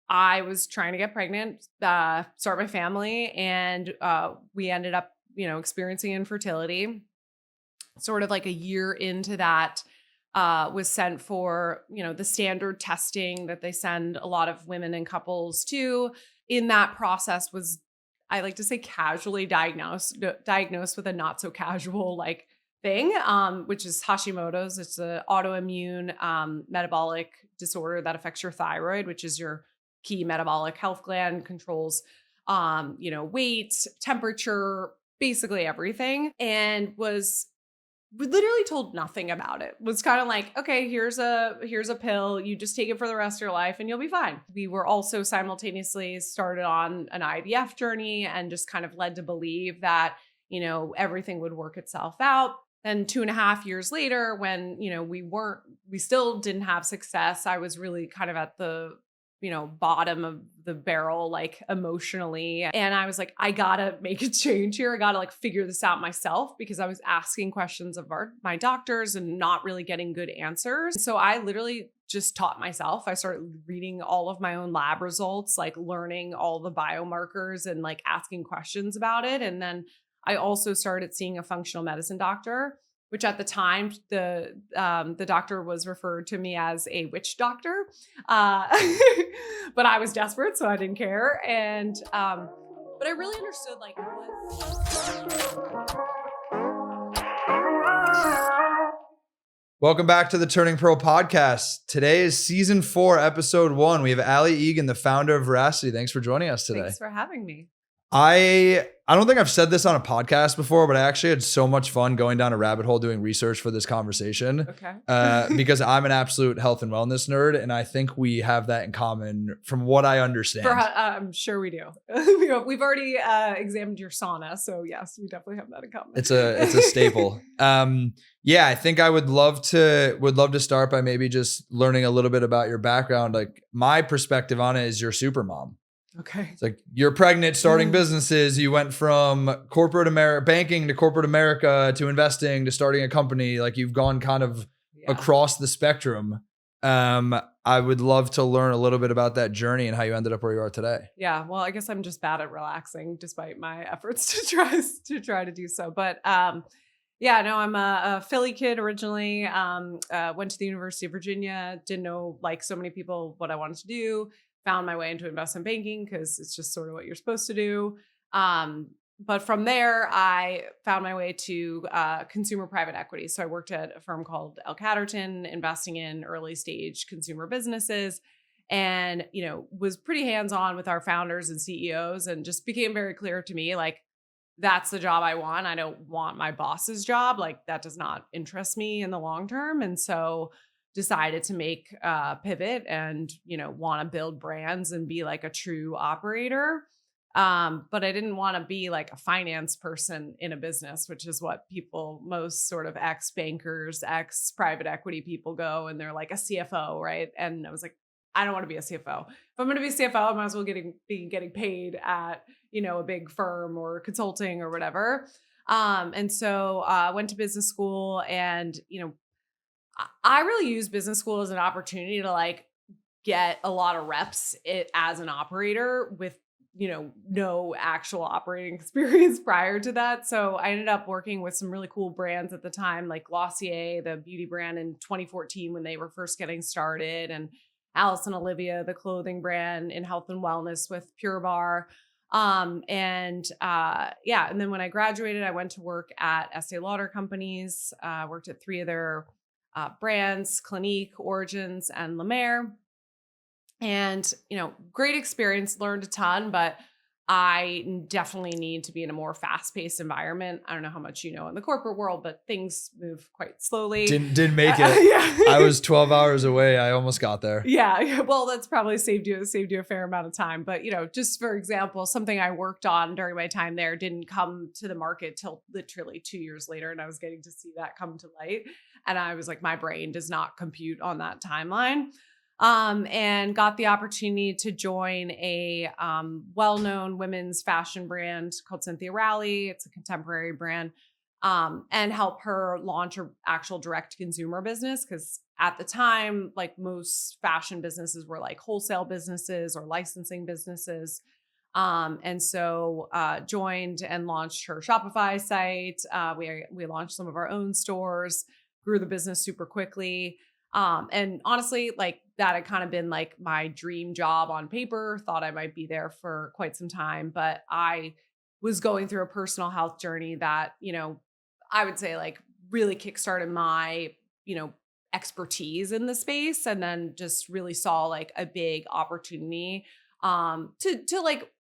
I was trying to get pregnant, start my family, and we ended up, experiencing infertility. Sort of like a year into that, was sent for, the standard testing that they send a lot of women and couples to. In that process was, I like to say, casually diagnosed with a not so casual like thing, which is Hashimoto's. It's an autoimmune metabolic disorder that affects your thyroid, which is your key metabolic health gland, controls weight, temperature, basically everything. And was literally told nothing about it. Was kind of like, okay, here's a pill. You just take it for the rest of your life and you'll be fine. We were also simultaneously started on an IVF journey and just kind of led to believe that, everything would work itself out. Then 2.5 years later, when, we still didn't have success. I was really kind of at the, bottom of the barrel, like emotionally. And I was like, I gotta make a change here. I gotta like figure this out myself, because I was asking questions of my doctors and not really getting good answers. So I literally just taught myself. I started reading all of my own lab results, like learning all the biomarkers and like asking questions about it. And then I also started seeing a functional medicine doctor, which at the time the doctor was referred to me as a witch doctor, but I was desperate, so I didn't care. And but I really understood like Welcome back to the Turning Pro podcast. Today is season 4, episode 1. We have Allie Egan, the founder of Veracity. Thanks for joining us today. Thanks for having me. I don't think I've said this on a podcast before, but I actually had so much fun going down a rabbit hole doing research for this conversation. Okay. Because I'm an absolute health and wellness nerd, and I think we have that in common from what I understand. I'm sure we do. We've already examined your sauna, so yes, we definitely have that in common. It's a staple. Yeah, I think I would love to start by maybe just learning a little bit about your background. Like my perspective on it is you're super mom. Okay. It's like you're pregnant, starting businesses. You went from corporate America, banking to corporate America to investing to starting a company. Like you've gone kind of across the spectrum. I would love to learn a little bit about that journey and how you ended up where you are today. Yeah. Well, I guess I'm just bad at relaxing despite my efforts to try to do so. But yeah, no, I'm a Philly kid originally. Went to the University of Virginia. Didn't know like so many people what I wanted to do. Found my way into investment banking because it's just sort of what you're supposed to do. But from there, I found my way to consumer private equity. So I worked at a firm called L. Catterton, investing in early stage consumer businesses, and was pretty hands-on with our founders and CEOs, and just became very clear to me, like, that's the job I want. I don't want my boss's job. Like that does not interest me in the long term. And so decided to make a pivot and, want to build brands and be like a true operator. But I didn't want to be like a finance person in a business, which is what most sort of ex-bankers, ex-private equity people go, and they're like a CFO, right? And I was like, I don't want to be a CFO. If I'm going to be a CFO, I might as well be getting paid at, a big firm or consulting or whatever. And so went to business school, and, I really use business school as an opportunity to like get a lot of reps as an operator with, no actual operating experience prior to that. So I ended up working with some really cool brands at the time, like Glossier, the beauty brand, in 2014 when they were first getting started, and Alice and Olivia, the clothing brand, in health and wellness with Pure Barre. And then when I graduated, I went to work at Estee Lauder companies, worked at 3 of their brands, Clinique, Origins, and La Mer. And, great experience, learned a ton, but I definitely need to be in a more fast-paced environment. I don't know how much you know in the corporate world, but things move quite slowly. Didn't make it. Yeah. I was 12 hours away. I almost got there. Yeah. Well, that's probably saved you a fair amount of time. But, just for example, something I worked on during my time there didn't come to the market till literally 2 years later. And I was getting to see that come to light. And I was like, my brain does not compute on that timeline. And got the opportunity to join a well-known women's fashion brand called Cynthia Rowley. It's a contemporary brand, and help her launch an actual direct-to-consumer business, because at the time, like most fashion businesses were like wholesale businesses or licensing businesses. And so joined and launched her Shopify site. We launched some of our own stores, grew the business super quickly. And honestly, like that had kind of been like my dream job on paper. Thought I might be there for quite some time, but I was going through a personal health journey that, I would say like really kickstarted my, expertise in the space, and then just really saw like a big opportunity to like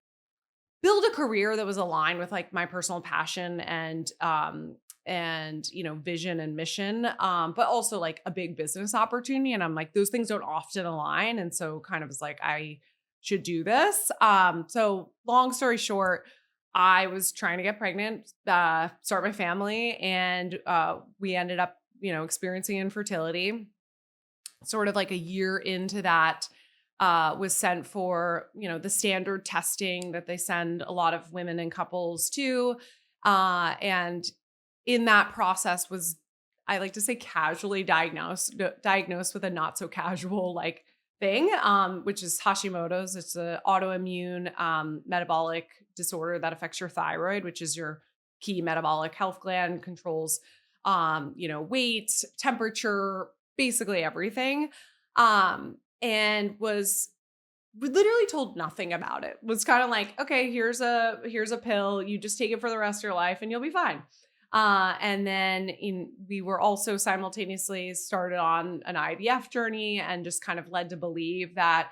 build a career that was aligned with like my personal passion and vision and mission, but also like a big business opportunity. And I'm like, those things don't often align, and so kind of was like, I should do this. So long story short, I was trying to get pregnant, start my family, and we ended up experiencing infertility. Sort of like a year into that, was sent for, the standard testing that they send a lot of women and couples to. And in that process was, I like to say, casually diagnosed with a not so casual like thing, which is Hashimoto's. It's an autoimmune metabolic disorder that affects your thyroid, which is your key metabolic health gland, controls weight, temperature, basically everything. And was literally told nothing about it. Was kind of like, okay, here's a pill. You just take it for the rest of your life and you'll be fine. And then we were also simultaneously started on an IVF journey, and just kind of led to believe that,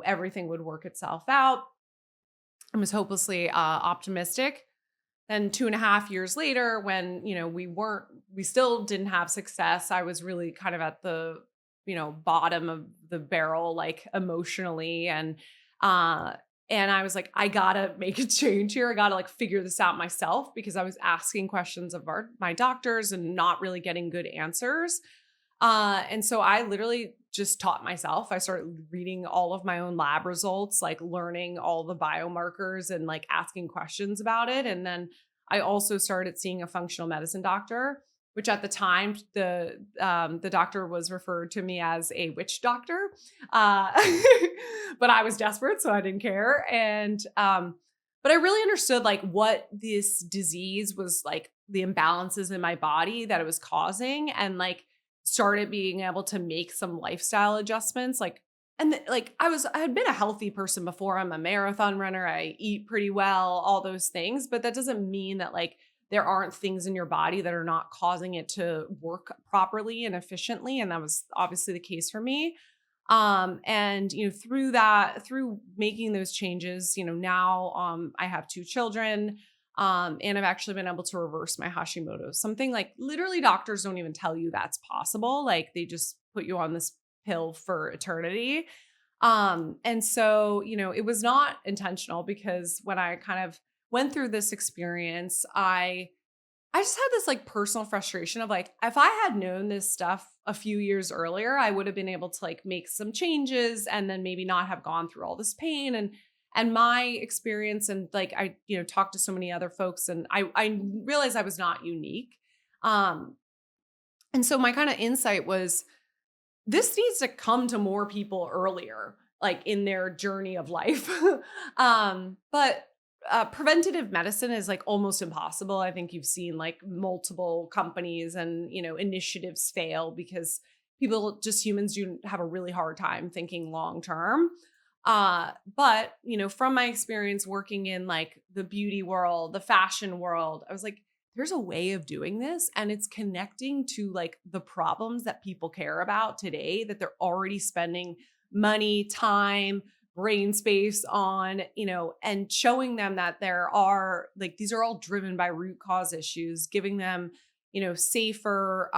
everything would work itself out. I was hopelessly optimistic. Then 2.5 years later, when, we still didn't have success, I was really kind of at the, bottom of the barrel, like emotionally. And I was like, I gotta make a change here. I gotta like figure this out myself, because I was asking questions of my doctors and not really getting good answers. And so I literally just taught myself. I started reading all of my own lab results, like learning all the biomarkers and like asking questions about it. And then I also started seeing a functional medicine doctor, which at the time the doctor was referred to me as a witch doctor, but I was desperate, so I didn't care. And but I really understood like what this disease was, like the imbalances in my body that it was causing, and like started being able to make some lifestyle adjustments. Like, and like I had been a healthy person before. I'm a marathon runner. I eat pretty well, all those things, but that doesn't mean that like there aren't things in your body that are not causing it to work properly and efficiently. And that was obviously the case for me. And, through making those changes, now, I have 2 children, and I've actually been able to reverse my Hashimoto, something like literally doctors don't even tell you that's possible. Like they just put you on this pill for eternity. And so, it was not intentional, because when I kind of went through this experience, I just had this like personal frustration of like, if I had known this stuff a few years earlier, I would have been able to like make some changes and then maybe not have gone through all this pain. And my experience, and like I, talked to so many other folks, and I realized I was not unique. And so my kind of insight was, this needs to come to more people earlier, like in their journey of life. But preventative medicine is like almost impossible. I think you've seen like multiple companies and, initiatives fail because humans do have a really hard time thinking long term. But, from my experience working in like the beauty world, the fashion world, I was like, there's a way of doing this, and it's connecting to like the problems that people care about today, that they're already spending money, time, brain space on, and showing them that there are like, these are all driven by root cause issues, giving them, safer,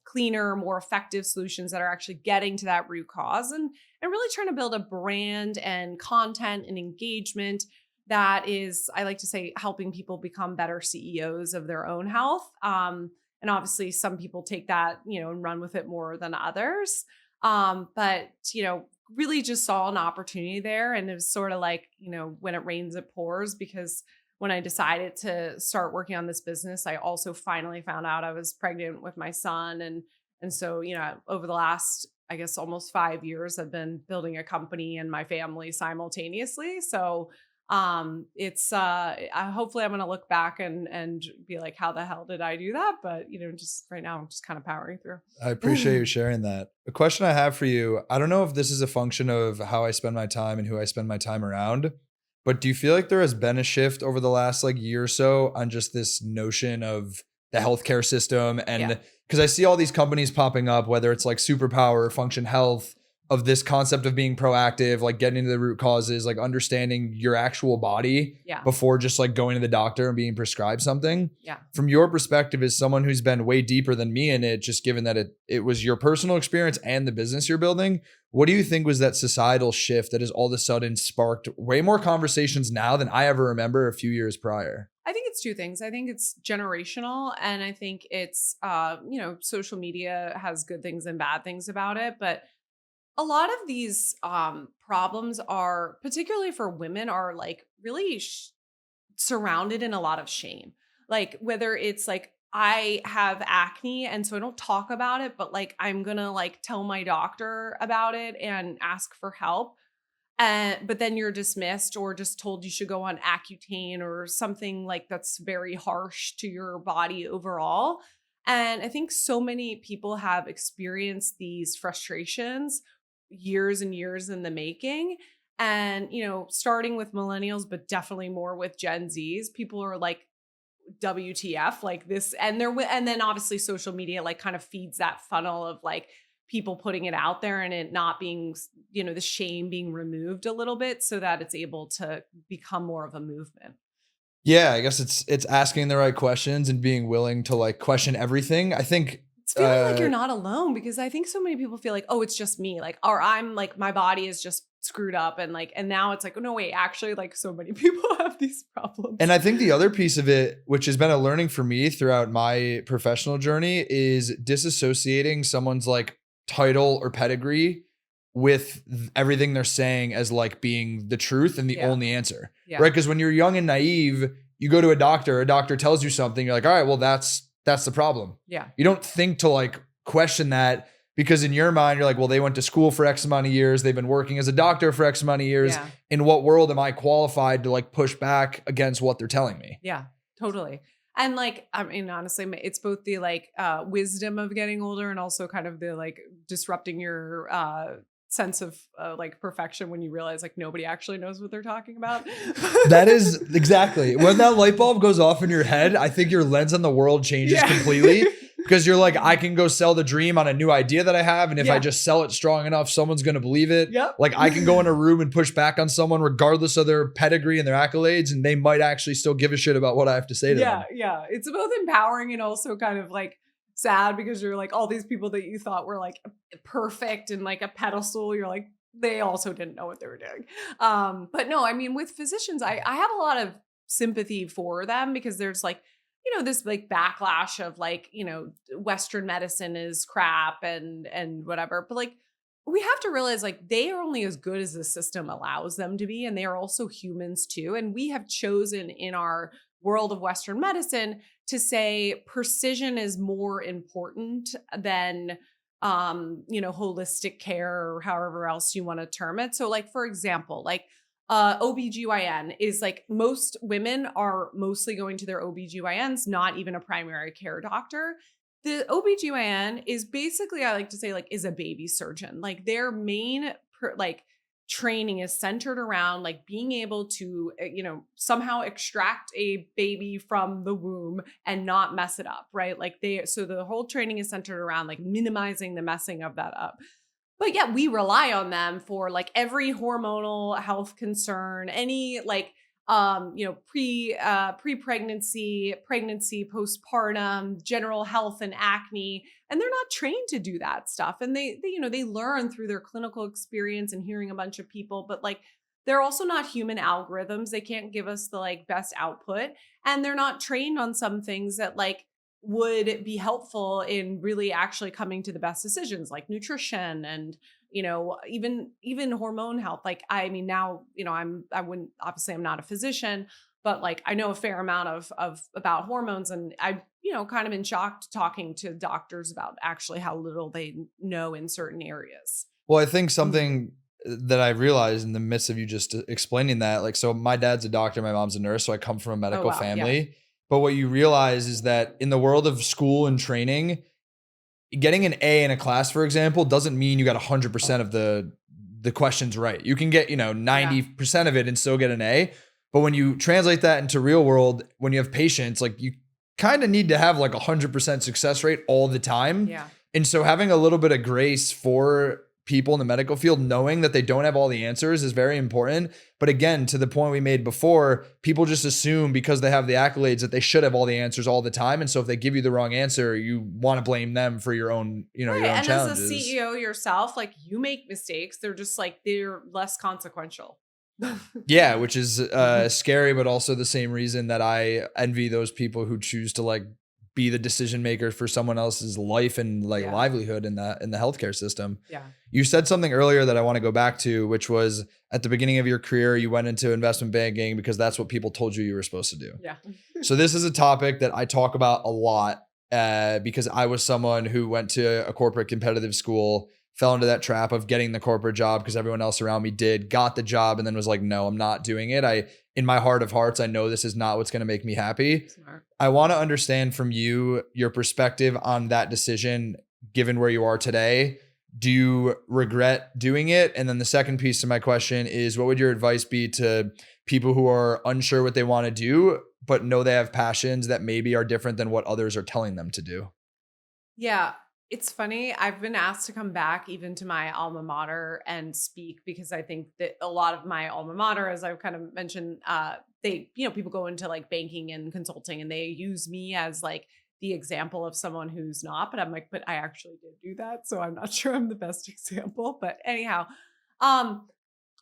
cleaner, more effective solutions that are actually getting to that root cause, and really trying to build a brand and content and engagement that is, I like to say, helping people become better CEOs of their own health. And obviously some people take that, and run with it more than others. But, really just saw an opportunity there. And it was sort of like, when it rains, it pours, because when I decided to start working on this business, I also finally found out I was pregnant with my son. And And so, over the last, I guess, almost 5 years, I've been building a company and my family simultaneously. So it's hopefully I'm gonna look back and be like, how the hell did I do that? But just right now I'm just kind of powering through. I appreciate you sharing that. A question I have for you, I don't know if this is a function of how I spend my time and who I spend my time around, but do you feel like there has been a shift over the last like year or so on just this notion of the healthcare system? And because I see all these companies popping up, whether it's like Superpower, Function Health, of this concept of being proactive, like getting into the root causes, like understanding your actual body before just like going to the doctor and being prescribed something. Yeah. From your perspective, as someone who's been way deeper than me in it, just given that it was your personal experience and the business you're building, what do you think was that societal shift that has all of a sudden sparked way more conversations now than I ever remember a few years prior? I think it's two things. I think it's generational, and I think it's social media has good things and bad things about it, but a lot of these problems are, particularly for women, are like really surrounded in a lot of shame. Like whether it's like I have acne and so I don't talk about it, but like I'm gonna like tell my doctor about it and ask for help. But then you're dismissed or just told you should go on Accutane or something like that's very harsh to your body overall. And I think so many people have experienced these frustrations years and years in the making. And, starting with millennials, but definitely more with Gen Zs, people are like, WTF, like this. And then obviously social media like kind of feeds that funnel of like people putting it out there and it not being, the shame being removed a little bit so that it's able to become more of a movement. Yeah, I guess it's asking the right questions and being willing to like question everything. I think it's feeling like you're not alone, because I think so many people feel like, oh, it's just me, like, or I'm like, my body is just screwed up, and now it's like, oh no, wait, actually, like so many people have these problems. And I think the other piece of it, which has been a learning for me throughout my professional journey, is disassociating someone's like title or pedigree with everything they're saying as like being the truth and the only answer, right? Because when you're young and naive, you go to a doctor tells you something, you're like, all right, well, that's the problem. Yeah. You don't think to like question that, because in your mind, you're like, well, they went to school for X amount of years. They've been working as a doctor for X amount of years. Yeah. In what world am I qualified to like push back against what they're telling me? Yeah, totally. And like, I mean, honestly, it's both the like wisdom of getting older and also kind of the like disrupting your sense of like perfection when you realize like nobody actually knows what they're talking about. That is exactly when that light bulb goes off in your head. I think your lens on the world changes completely, because you're like, I can go sell the dream on a new idea that I have, and if I just sell it strong enough, someone's going to believe it. Like I can go in a room and push back on someone regardless of their pedigree and their accolades, and they might actually still give a shit about what I have to say to them. Yeah, it's both empowering and also kind of like sad, because you're like, all these people that you thought were like perfect and like a pedestal, you're like, they also didn't know what they were doing. But no, I mean, with physicians, I have a lot of sympathy for them, because there's like, this like backlash of like, Western medicine is crap and whatever. But like, we have to realize like they are only as good as the system allows them to be. And they are also humans too. And we have chosen in our world of Western medicine to say precision is more important than, holistic care, or however else you want to term it. So like, for example, like OBGYN is like, most women are mostly going to their OBGYNs, not even a primary care doctor. The OBGYN is basically, I like to say, like, is a baby surgeon. Like their main training is centered around like being able to, somehow extract a baby from the womb and not mess it up, right? Like so the whole training is centered around like minimizing the messing of that up. But yeah, we rely on them for like every hormonal health concern, any like, pre-pregnancy, pregnancy, postpartum, general health and acne. And they're not trained to do that stuff. And they learn through their clinical experience and hearing a bunch of people, but like, they're also not human algorithms. They can't give us the like best output. And they're not trained on some things that like would be helpful in really actually coming to the best decisions, like nutrition and, even hormone health. Like, I mean, now, I'm not a physician, but like I know a fair amount of about hormones, and I, kind of been shocked talking to doctors about actually how little they know in certain areas. Well, I think something that I realized in the midst of you just explaining that, like, so my dad's a doctor, my mom's a nurse, so I come from a medical Wow, family. yeah. But what you realize is that in the world of school and training, getting an A in a class, for example, doesn't mean you got 100% of the questions right. You can get, 90% of it and still get an A. But when you translate that into real world, when you have patients, like you kind of need to have like 100% success rate all the time. Yeah. And so having a little bit of grace for people in the medical field, knowing that they don't have all the answers is very important. But again, to the point we made before, people just assume because they have the accolades that they should have all the answers all the time. And so if they give you the wrong answer, you want to blame them for your own, your own And challenges. as a CEO yourself, like you make mistakes. They're just like, they're less consequential. Yeah, which is scary, but also the same reason that I envy those people who choose to like be the decision maker for someone else's life and like livelihood in the healthcare system. Yeah. You said something earlier that I want to go back to, which was at the beginning of your career, you went into investment banking because that's what people told you were supposed to do. Yeah. So this is a topic that I talk about a lot because I was someone who went to a corporate competitive school, fell into that trap of getting the corporate job because everyone else around me did, got the job, and then was like, no, I'm not doing it. In my heart of hearts, I know this is not what's going to make me happy. Smart. I want to understand from you, your perspective on that decision, given where you are today. Do you regret doing it? And then the second piece to my question is, what would your advice be to people who are unsure what they want to do, but know they have passions that maybe are different than what others are telling them to do? Yeah. It's funny. I've been asked to come back even to my alma mater and speak because I think that a lot of my alma mater, as I've kind of mentioned, they, people go into like banking and consulting and they use me as like the example of someone who's not, but I'm like, but I actually did do that. So I'm not sure I'm the best example, but anyhow,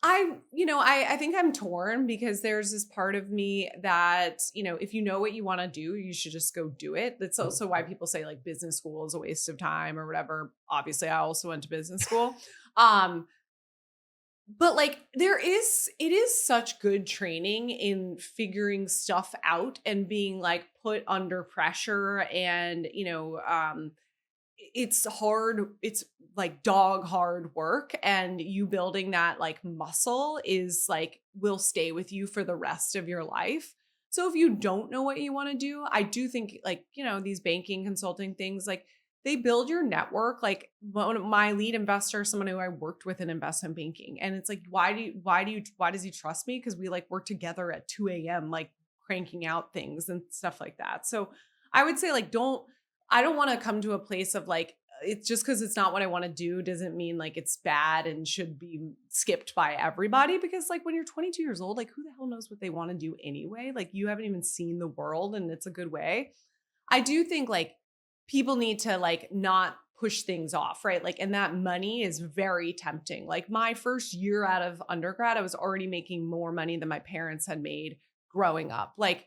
I think I'm torn because there's this part of me that, if you know what you want to do, you should just go do it. That's also why people say like business school is a waste of time or whatever. Obviously, I also went to business school. But like it is such good training in figuring stuff out and being like put under pressure and, it's hard. It's like dog hard work, and you building that like muscle is like will stay with you for the rest of your life. So if you don't know what you want to do, I do think like, these banking consulting things, like they build your network. Like one of my lead investor, someone who I worked with in investment banking. And it's like, why does he trust me? Because we like work together at 2 a.m., like cranking out things and stuff like that. So I would say like, I don't want to come to a place of like, it's just because it's not what I want to do doesn't mean like it's bad and should be skipped by everybody. Because like when you're 22 years old, like who the hell knows what they want to do anyway? Like you haven't even seen the world, and it's a good way. I do think like people need to like not push things off, right? Like, and that money is very tempting. Like my first year out of undergrad, I was already making more money than my parents had made growing up. Like,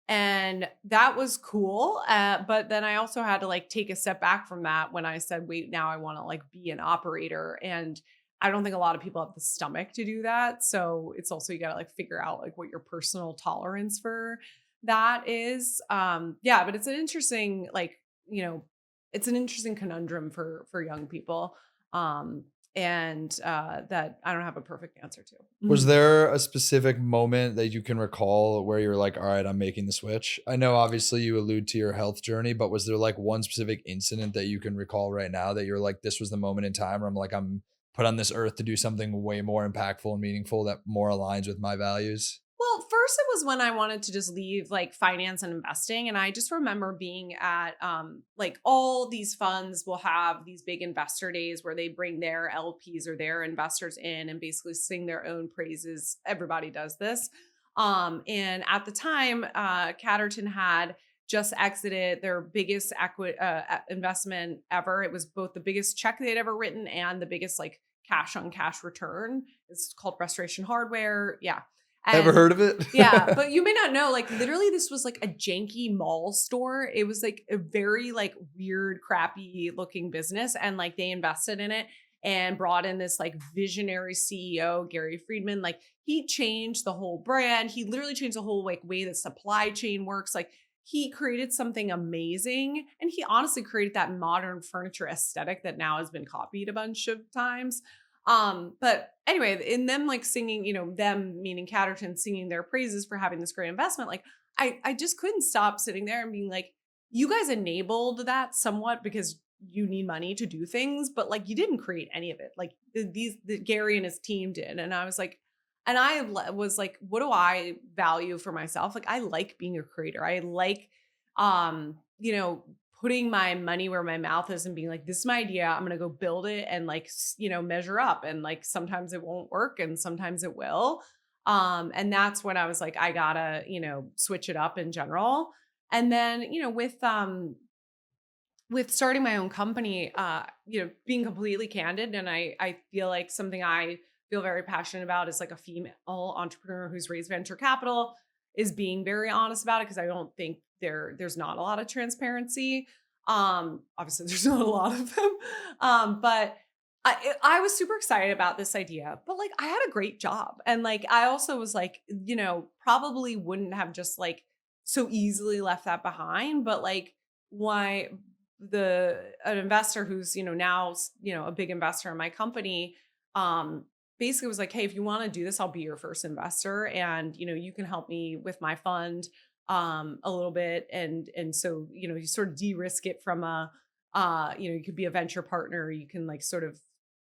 and that was cool. But then I also had to like take a step back from that when I said, wait, now I want to like be an operator. And I don't think a lot of people have the stomach to do that. So it's also, you got to like figure out like what your personal tolerance for that is. But it's an interesting, like, it's an interesting conundrum for young people. That I don't have a perfect answer to. Was there a specific moment that you can recall where you were like, all right, I'm making the switch? I know obviously you allude to your health journey, but was there like one specific incident that you can recall right now that you're like, this was the moment in time where I'm put on this earth to do something way more impactful and meaningful that more aligns with my values? Well, first it was when I wanted to just leave like finance and investing. And I just remember being at like all these funds will have these big investor days where they bring their LPs or their investors in and basically sing their own praises. Everybody does this. And at the time, Catterton had just exited their biggest investment ever. It was both the biggest check they'd ever written and the biggest like cash on cash return. It's called Restoration Hardware. Yeah. Ever heard of it? Yeah, but you may not know, like literally this was like a janky mall store. It was like a very like weird, crappy looking business, and like they invested in it. and brought in this like visionary CEO, Gary Friedman. Like he changed the whole brand. He literally changed the whole like way that supply chain works. Like he created something amazing. And he honestly created that modern furniture aesthetic that now has been copied a bunch of times. But anyway, in them like singing, them meaning Catterton singing their praises for having this great investment, like I just couldn't stop sitting there and being like, you guys enabled that somewhat because you need money to do things, but like you didn't create any of it. Like the Gary and his team did. And I was like, and I was like, what do I value for myself? Like I like being a creator. I like, putting my money where my mouth is and being like, this is my idea. I'm going to go build it and like, measure up. And like, sometimes it won't work and sometimes it will. And that's when I was like, I gotta, switch it up in general. And then, with starting my own company, being completely candid, and I feel like something I feel very passionate about is like a female entrepreneur who's raised venture capital is being very honest about it because I don't think there's not a lot of transparency. Obviously, there's not a lot of them, but I was super excited about this idea. But like, I had a great job, and like, I also was like, probably wouldn't have just like so easily left that behind. But like, why? An investor who's now a big investor in my company basically was like, hey, if you want to do this, I'll be your first investor, and you can help me with my fund a little bit, and so you sort of de-risk it from a you could be a venture partner, you can like sort of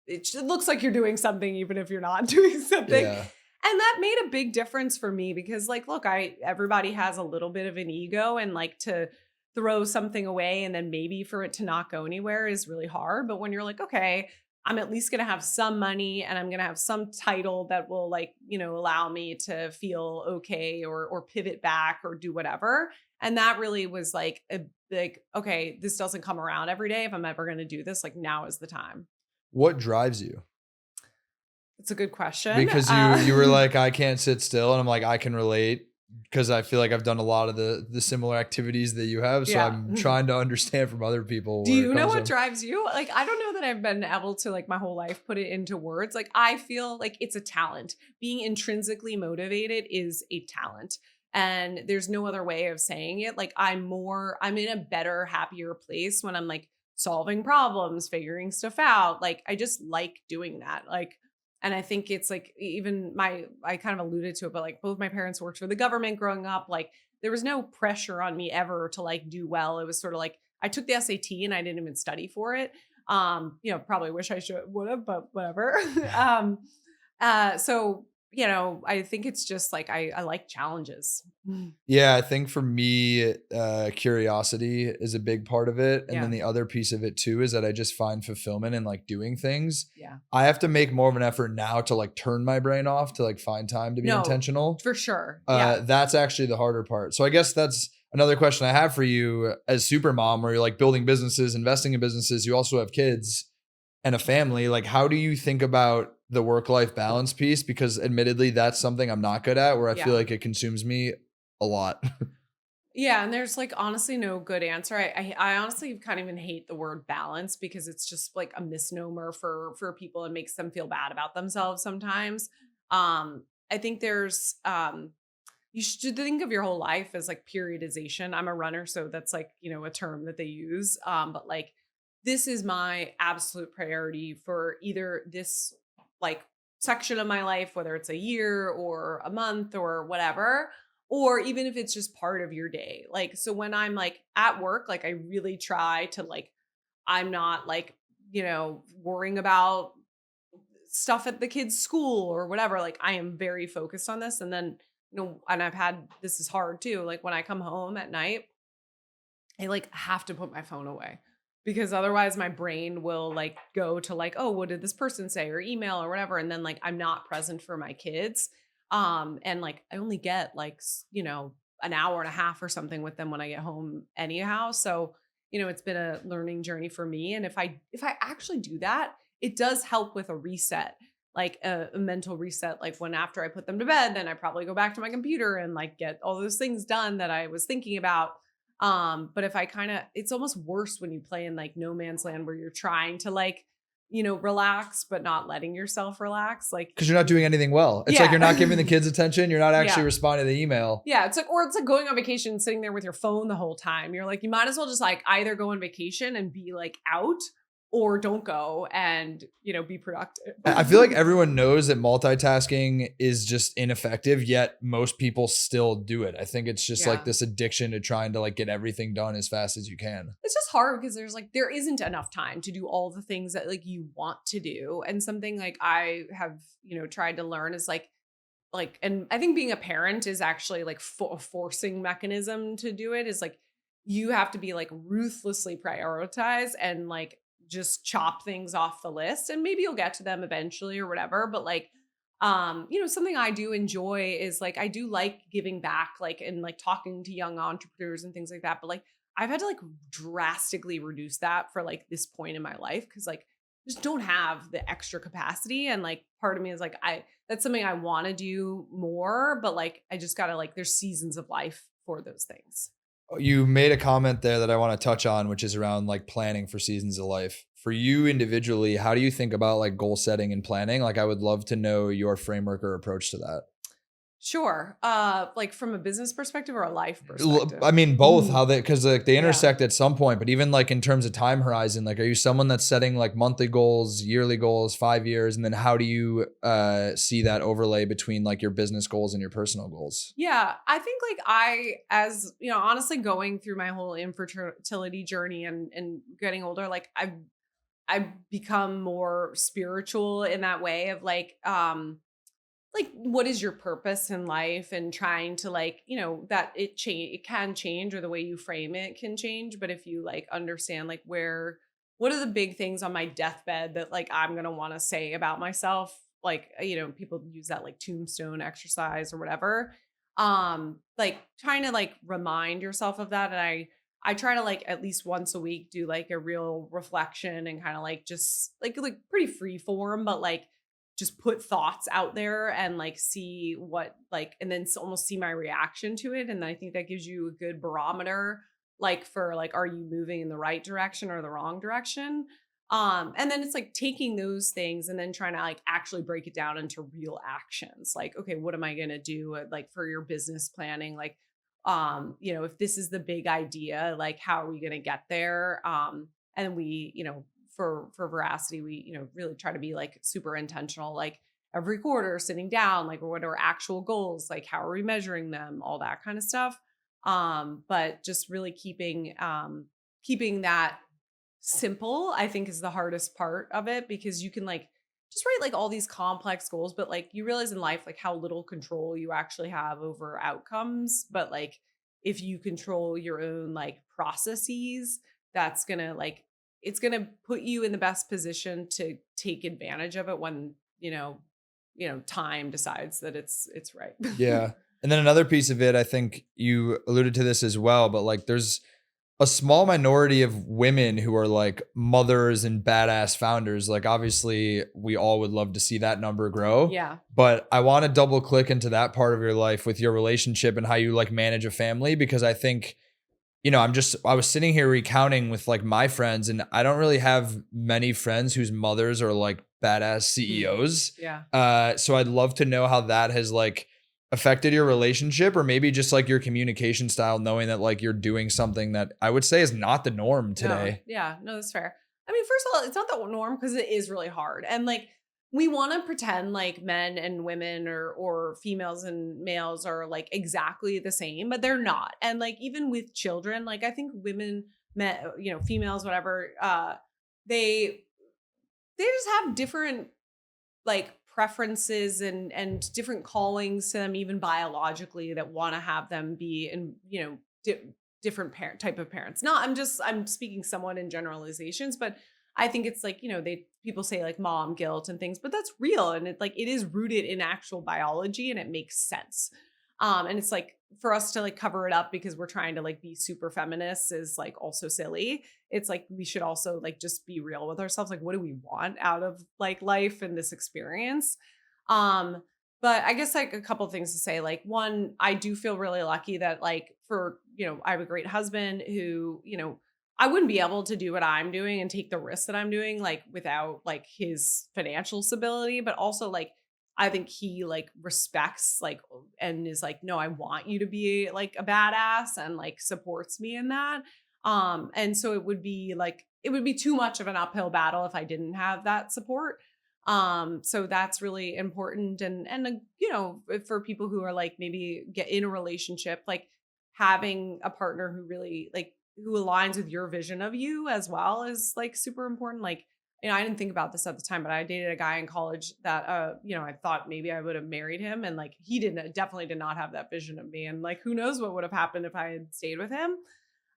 it looks like you're doing something even if you're not doing something. Yeah. And that made a big difference for me because like, look, everybody has a little bit of an ego, and like to throw something away and then maybe for it to not go anywhere is really hard. But when you're like, okay, I'm at least going to have some money and I'm going to have some title that will like, allow me to feel okay or pivot back or do whatever. And that really was like, okay, this doesn't come around every day. If I'm ever going to do this, like now is the time. What drives you? It's a good question. Because you were like, I can't sit still. And I'm like, I can relate because I feel like I've done a lot of the similar activities that you have. So Yeah. I'm trying to understand from other people. Do you know what drives you? Like, I don't know that I've been able to like my whole life put it into words. Like, I feel like it's a talent. Being intrinsically motivated is a talent. And there's no other way of saying it. Like I'm in a better, happier place when I'm like solving problems, figuring stuff out. Like I just like doing that. Like, and I think it's like even I kind of alluded to it, but like both my parents worked for the government growing up. Like there was no pressure on me ever to like do well. It was sort of like I took the SAT and I didn't even study for it. Probably wish I would have, but whatever. So I think it's just like I like challenges. Yeah, I think for me, curiosity is a big part of it. And Yeah. then the other piece of it too is that I just find fulfillment in like doing things. Yeah. I have to make more of an effort now to like turn my brain off to like find time to be intentional. For sure. That's actually the harder part. So I guess that's another question I have for you as super mom, where you're like building businesses, investing in businesses. You also have kids and a family. Like, how do you think about the work-life balance piece? Because admittedly, that's something I'm not good at, where I feel like it consumes me a lot. Yeah. And there's like honestly no good answer. I honestly kind of even hate the word balance because it's just like a misnomer for people and makes them feel bad about themselves sometimes. I think there's you should think of your whole life as like periodization. I'm a runner, so that's like, a term that they use. But like this is my absolute priority for either this like section of my life, whether it's a year or a month or whatever, or even if it's just part of your day. Like, so when I'm like at work, like I really try to like, I'm not like, worrying about stuff at the kids' school or whatever. Like I am very focused on this. And then, and this is hard too. Like when I come home at night, I like have to put my phone away because otherwise my brain will like go to like, oh, what did this person say or email or whatever. And then like, I'm not present for my kids. And like, I only get like, an hour and a half or something with them when I get home anyhow. So, it's been a learning journey for me. And if I actually do that, it does help with a reset, like a mental reset. Like when after I put them to bed, then I probably go back to my computer and like get all those things done that I was thinking about. But if I it's almost worse when you play in like no man's land where you're trying to like, relax, but not letting yourself relax. Like, because you're not doing anything well. It's like you're not giving the kids attention. You're not actually responding to the email. Yeah. It's like going on vacation, sitting there with your phone the whole time. You're like, you might as well just like either go on vacation and be like out, or don't go and, be productive. I feel like everyone knows that multitasking is just ineffective, yet most people still do it. I think it's just like this addiction to trying to like get everything done as fast as you can. It's just hard because there isn't enough time to do all the things that like you want to do. And something like I have, tried to learn is like, and I think being a parent is actually like a forcing mechanism to do it, is like, you have to be like ruthlessly prioritize and like just chop things off the list, and maybe you'll get to them eventually or whatever. But like, something I do enjoy is like, I do like giving back, like, and like talking to young entrepreneurs and things like that. But like, I've had to like drastically reduce that for like this point in my life. Cause like, just don't have the extra capacity. And like, part of me is like, that's something I want to do more, but like, I just gotta like, there's seasons of life for those things. You made a comment there that I want to touch on, which is around like planning for seasons of life. For you individually, how do you think about like goal setting and planning? Like, I would love to know your framework or approach to that. Sure. Like from a business perspective or a life perspective? I mean, both. How because like they intersect at some point, but even like in terms of time horizon, like, are you someone that's setting like monthly goals, yearly goals, 5 years, and then how do you see that overlay between like your business goals and your personal goals? Yeah, I think like as honestly, going through my whole infertility journey and getting older, like I've become more spiritual in that way of like what is your purpose in life, and trying to like that it can change, or the way you frame it can change. But if you like understand like what are the big things on my deathbed that like I'm gonna want to say about myself, like people use that like tombstone exercise or whatever, like trying to like remind yourself of that. And I try to like at least once a week do like a real reflection, and kind of like just like pretty free form, but like just put thoughts out there and like see what like, and then almost see my reaction to it. And I think that gives you a good barometer, like for like, are you moving in the right direction or the wrong direction? And then it's like taking those things and then trying to like actually break it down into real actions. Like, okay, what am I going to do like for your business planning? Like, if this is the big idea, like how are we going to get there? And we, for Veracity, we, really try to be like super intentional, like every quarter sitting down, like what are actual goals? Like how are we measuring them? All that kind of stuff. But just really keeping that simple, I think, is the hardest part of it, because you can like just write like all these complex goals, but like you realize in life like how little control you actually have over outcomes. But like if you control your own like processes, that's gonna like, it's gonna put you in the best position to take advantage of it when time decides that it's right. Yeah. And then another piece of it, I think you alluded to this as well, but like there's a small minority of women who are like mothers and badass founders. Like obviously we all would love to see that number grow. Yeah. But I want to double click into that part of your life with your relationship and how you like manage a family, because I think, I was sitting here recounting with like my friends, and I don't really have many friends whose mothers are like badass CEOs. Yeah. So I'd love to know how that has like affected your relationship, or maybe just like your communication style, knowing that like you're doing something that I would say is not the norm today. No, yeah, no, that's fair. I mean, first of all, it's not the norm because it is really hard. And like, we want to pretend like men and women or females and males are like exactly the same, but they're not. And like, even with children, like I think women, men, females, whatever, they just have different like preferences and different callings to them, even biologically, that want to have them be in different parent type of parents. Not I'm speaking somewhat in generalizations, but I think it's like people say like mom guilt and things, but that's real, and it is rooted in actual biology, and it makes sense. And it's like, for us to like cover it up because we're trying to like be super feminists is like also silly. It's like, we should also like just be real with ourselves. Like, what do we want out of like life and this experience? But I guess like a couple of things to say. Like, one, I do feel really lucky that like I have a great husband who, I wouldn't be able to do what I'm doing and take the risks that I'm doing, like without like his financial stability, but also like, I think he like respects like, and is like, no, I want you to be like a badass, and like supports me in that. And so it would be like, it would be too much of an uphill battle if I didn't have that support. So that's really important. And you know, for people who are like maybe get in a relationship, like having a partner who really like, who aligns with your vision of you as well is like super important. Like, you know, I didn't think about this at the time, but I dated a guy in college that, you know, I thought maybe I would have married him, and like he definitely did not have that vision of me, and like who knows what would have happened if I had stayed with him.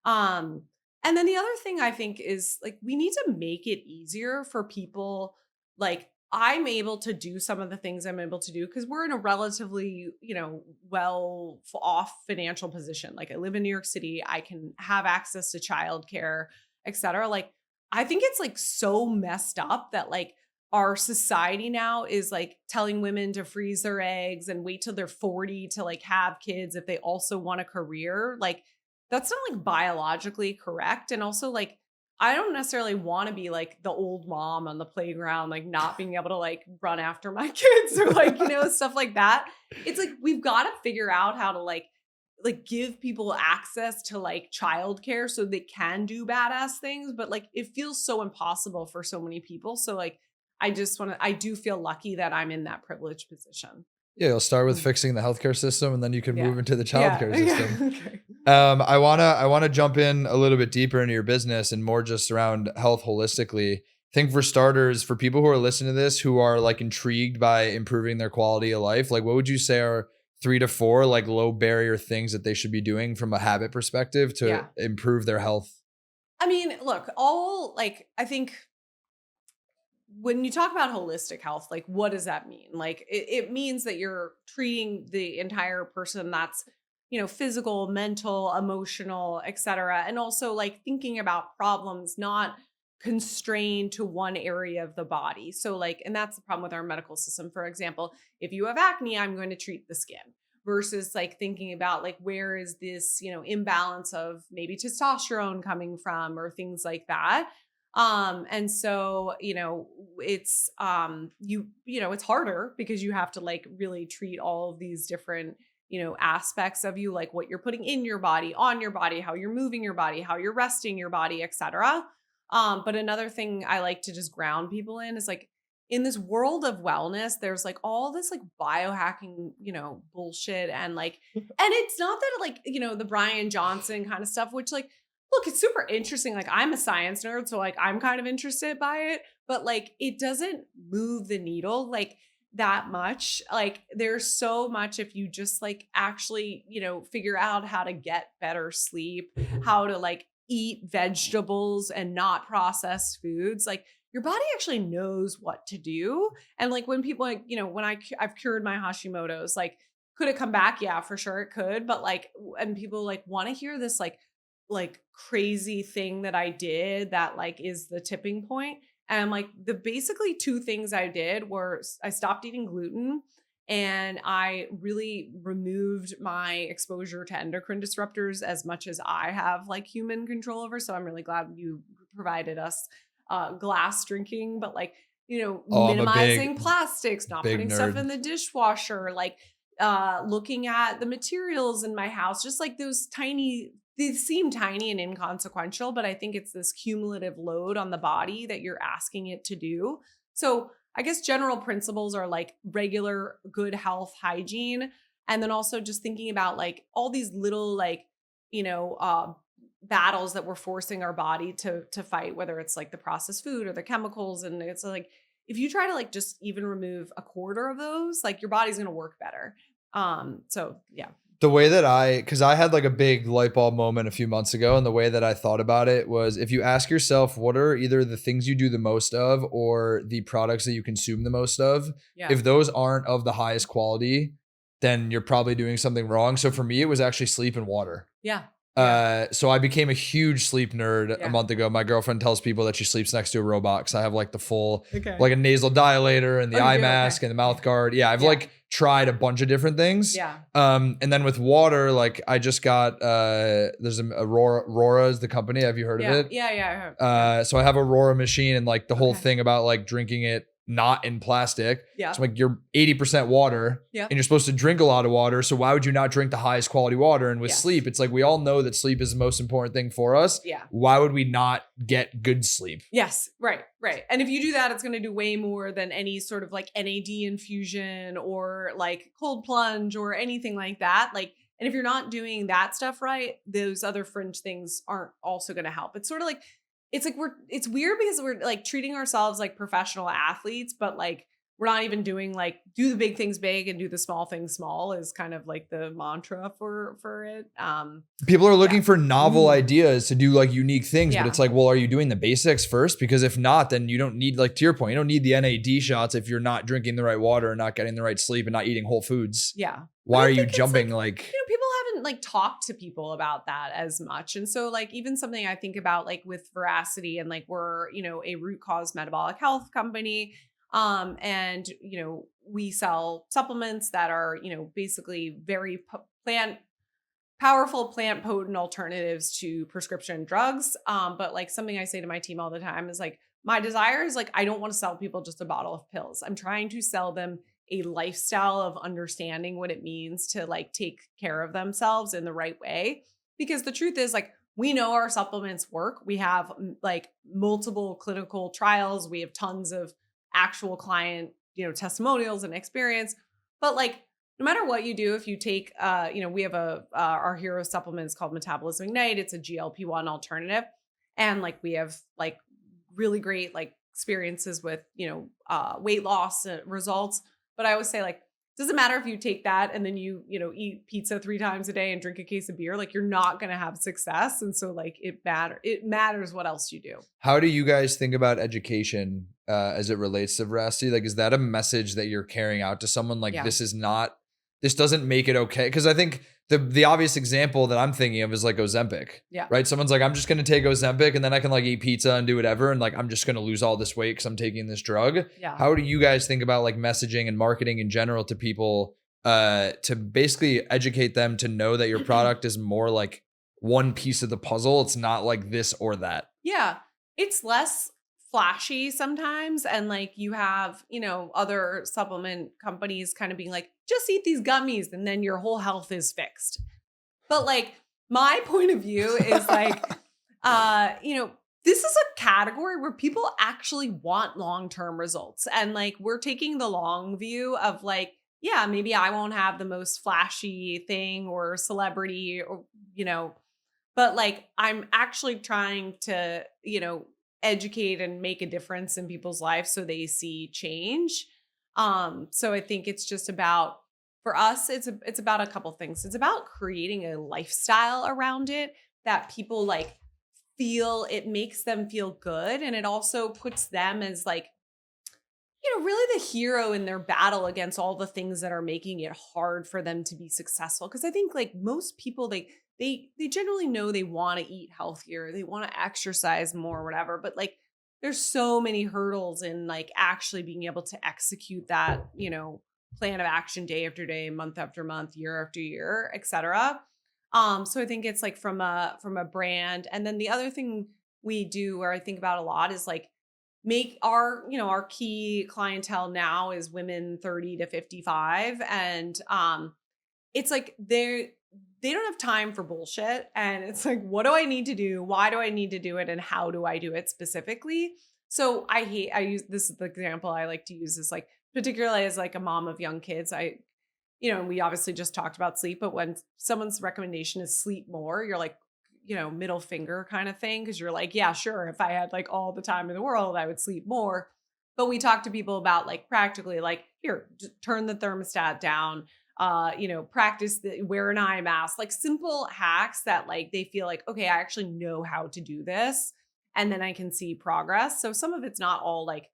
Um, and then the other thing I think is like we need to make it easier for people. Like I'm able to do some of the things I'm able to do because we're in a relatively, you know, well off financial position. Like I live in New York City, I can have access to childcare, et cetera. Like I think it's like so messed up that like our society now is like telling women to freeze their eggs and wait till they're 40 to like have kids if they also want a career. Like that's not like biologically correct. And also like I don't necessarily want to be like the old mom on the playground, like not being able to like run after my kids or like, you know, stuff like that. It's like we've got to figure out how to like give people access to like childcare so they can do badass things, but like it feels so impossible for so many people. So like I do feel lucky that I'm in that privileged position. Yeah, you'll start with fixing the healthcare system, and then you can move into the childcare system. Okay. I wanna jump in a little bit deeper into your business and more just around health holistically. I think for starters, for people who are listening to this who are like intrigued by improving their quality of life, like what would you say are 3 to 4 like low barrier things that they should be doing from a habit perspective to improve their health? I mean, look, I think when you talk about holistic health, like what does that mean? Like it means that you're treating the entire person. That's, you know, physical, mental, emotional, et cetera. And also like thinking about problems, not constrained to one area of the body. So like, and that's the problem with our medical system. For example, if you have acne, I'm going to treat the skin versus like thinking about like, where is this, you know, imbalance of maybe testosterone coming from or things like that. And so, you know, it's, you know, it's harder because you have to like really treat all of these different, you know, aspects of you, like what you're putting in your body, on your body, how you're moving your body, how you're resting your body, et cetera. But another thing I like to just ground people in is like, in this world of wellness, there's like all this like biohacking, you know, bullshit. And like, and it's not that like, you know, the Brian Johnson kind of stuff, which like, look, it's super interesting. Like I'm a science nerd, so like I'm kind of interested by it, but like it doesn't move the needle like that much. Like there's so much if you just like actually, you know, figure out how to get better sleep, how to like eat vegetables and not processed foods. Like your body actually knows what to do. And like when people like, you know, when I've cured my Hashimoto's, like could it come back? Yeah, for sure it could. But like, and people like want to hear this like crazy thing that I did that like is the tipping point. And like the basically 2 things I did were I stopped eating gluten and I really removed my exposure to endocrine disruptors as much as I have like human control over. So I'm really glad you provided us glass drinking, but like, you know, minimizing plastics, not putting stuff in the dishwasher, like looking at the materials in my house, just like those tiny, they seem tiny and inconsequential, but I think it's this cumulative load on the body that you're asking it to do. So I guess general principles are like regular good health hygiene. And then also just thinking about like all these little like, you know, battles that we're forcing our body to fight, whether it's like the processed food or the chemicals. And it's like, if you try to like just even remove a quarter of those, like your body's going to work better. So yeah. The way that because I had like a big light bulb moment a few months ago, and the way that I thought about it was if you ask yourself, what are either the things you do the most of or the products that you consume the most of, if those aren't of the highest quality, then you're probably doing something wrong. So for me, it was actually sleep and water. Yeah. So I became a huge sleep nerd a month ago. My girlfriend tells people that she sleeps next to a robot because I have like the full, like a nasal dilator and the eye mask and the mouth guard. Yeah, I've like tried a bunch of different things. Yeah. And then with water, like I just got, there's Aurora is the company. Have you heard of it? Yeah. I have. So I have Aurora machine, and like the whole Okay. thing about like drinking it not in plastic. Yeah. So like you're 80% water, Yeah. and you're supposed to drink a lot of water. So why would you not drink the highest quality water? And with Yes. sleep, it's like we all know that sleep is the most important thing for us. Yeah. Why would we not get good sleep? Yes. Right. And if you do that, it's going to do way more than any sort of like NAD infusion or like cold plunge or anything like that. Like, and if you're not doing that stuff right, those other fringe things aren't also going to help. It's sort of like, it's like it's weird because we're like treating ourselves like professional athletes, but like we're not even doing like do the big things big and do the small things small is kind of like the mantra for it. People are looking for novel ideas to do like unique things, but Yeah. it's like, well, are you doing the basics first? Because if not, then you don't need, like to your point, you don't need the NAD shots if you're not drinking the right water and not getting the right sleep and not eating whole foods. Yeah. Why But I are you think it's jumping like, like people haven't like talked to people about that as much. And so like even something I think about like with Veracity and like we're, a root cause metabolic health company. And we sell supplements that are, basically very powerful plant potent alternatives to prescription drugs. But like something I say to my team all the time is like, my desire is like, I don't want to sell people just a bottle of pills. I'm trying to sell them a lifestyle of understanding what it means to like take care of themselves in the right way. Because the truth is like, we know our supplements work. We have like multiple clinical trials. We have tons of actual client, testimonials and experience. But like, no matter what you do, if you take, we have our hero supplement is called Metabolism Ignite. It's a GLP-1 alternative. And like, we have like really great like experiences with, weight loss results. But I always say like, doesn't matter if you take that and then you eat pizza 3 times a day and drink a case of beer, like you're not going to have success. And so like it matters what else you do. How do you guys think about education as it relates to Veracity? Like, is that a message that you're carrying out to someone? Like, this doesn't make it okay. Cause I think the obvious example that I'm thinking of is like Ozempic, right? Someone's like, I'm just going to take Ozempic and then I can like eat pizza and do whatever. And like, I'm just going to lose all this weight cause I'm taking this drug. Yeah. How do you guys think about like messaging and marketing in general to people to basically educate them to know that your product is more like one piece of the puzzle? It's not like this or that. Yeah. It's less flashy sometimes. And like you have, other supplement companies kind of being like, just eat these gummies and then your whole health is fixed. But like my point of view is like, this is a category where people actually want long-term results. And like, we're taking the long view of like, yeah, maybe I won't have the most flashy thing or celebrity or, but like, I'm actually trying to, educate and make a difference in people's lives so they see change. So I think it's just about, for us, it's about a couple things. It's about creating a lifestyle around it that people like feel, it makes them feel good. And it also puts them as like, really the hero in their battle against all the things that are making it hard for them to be successful. Cause I think like most people, they generally know they want to eat healthier. They want to exercise more, whatever. But like, there's so many hurdles in like actually being able to execute that, plan of action day after day, month after month, year after year, et cetera. So I think it's like from a brand. And then the other thing we do where I think about a lot is like make our key clientele now is women 30 to 55. And it's like they don't have time for bullshit. And it's like, what do I need to do? Why do I need to do it? And how do I do it specifically? So I use, this is the example I like to use is like, particularly as like a mom of young kids, we obviously just talked about sleep, but when someone's recommendation is sleep more, you're like, middle finger kind of thing. Cause you're like, yeah, sure. If I had like all the time in the world, I would sleep more. But we talk to people about like practically like, here, just turn the thermostat down, practice wear an eye mask, like simple hacks that like, they feel like, okay, I actually know how to do this. And then I can see progress. So some of it's not all like,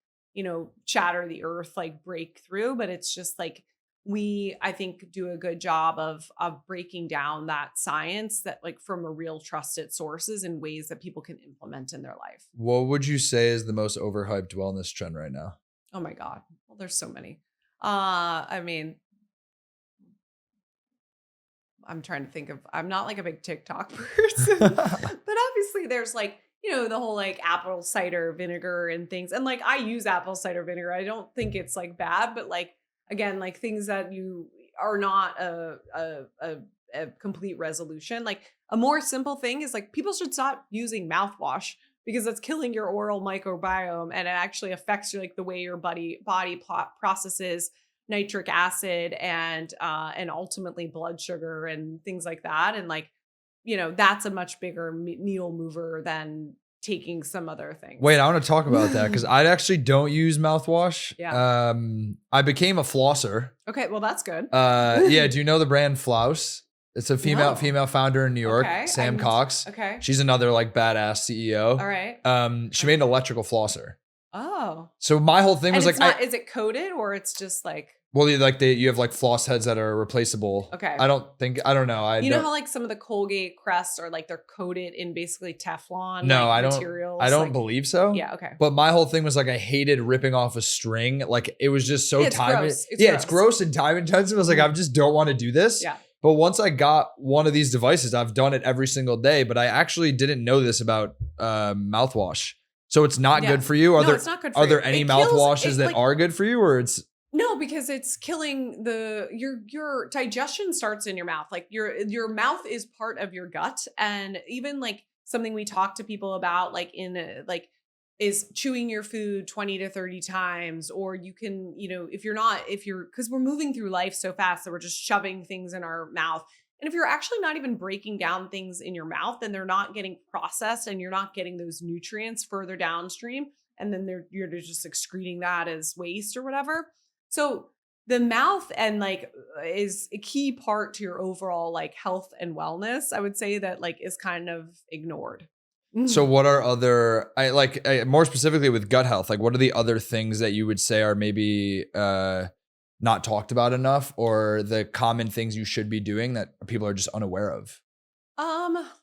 shatter the earth, like breakthrough, but it's just like, I think do a good job of breaking down that science that like from a real trusted sources in ways that people can implement in their life. What would you say is the most overhyped wellness trend right now? Oh my God. Well, there's so many. I mean, I'm trying to think of, I'm not like a big TikTok person, but obviously there's like, the whole like apple cider vinegar and things. And like, I use apple cider vinegar. I don't think it's like bad, but like, again, like things that you are not a complete resolution. Like a more simple thing is like people should stop using mouthwash because that's killing your oral microbiome and it actually affects like the way your body processes nitric acid and ultimately blood sugar and things like that. And like, that's a much bigger needle mover than taking some other things. Wait, I want to talk about that because I actually don't use mouthwash. Yeah. I became a flosser. Okay, well that's good. Yeah, do you know the brand Flouse? It's a female founder in New York, Okay, Sam Cox. Okay. She's another like badass CEO. All right. She made an electrical flosser. Oh. So my whole thing was like, is it coated or it's just like? Well, you have like floss heads that are replaceable. Okay. I don't know. You know how like some of the Colgate crests are like they're coated in basically Teflon materials? I don't like, believe so. Yeah, okay. But my whole thing was like I hated ripping off a string. Like it was just so time. It's gross and time intensive. I was like, I just don't want to do this. Yeah. But once I got one of these devices, I've done it every single day. But I actually didn't know this about mouthwash. So it's not good for you. It's not good for you. Are there any mouthwashes that are good for you, or it's? No, because it's killing your digestion starts in your mouth. Like your mouth is part of your gut, and even like something we talk to people about, like is chewing your food 20 to 30 times, or you can, because we're moving through life so fast that we're just shoving things in our mouth. And if you're actually not even breaking down things in your mouth, then they're not getting processed and you're not getting those nutrients further downstream. And then you're just excreting that as waste or whatever. So the mouth and like is a key part to your overall like health and wellness. I would say that like is kind of ignored. So what are more specifically with gut health, like what are the other things that you would say are maybe not talked about enough, or the common things you should be doing that people are just unaware of?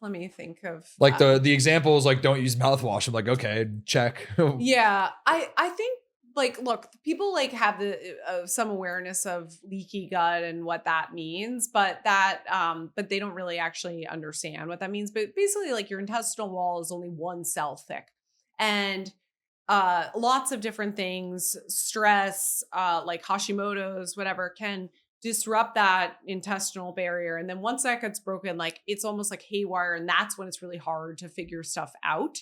Let me think of like the example is like don't use mouthwash. I'm like, okay, check. Yeah, I think like look, people like have some awareness of leaky gut and what that means, but but they don't really actually understand what that means. But basically, like your intestinal wall is only one cell thick, and lots of different things, stress, like Hashimoto's, whatever, can disrupt that intestinal barrier. And then once that gets broken, like it's almost like haywire. And that's when it's really hard to figure stuff out.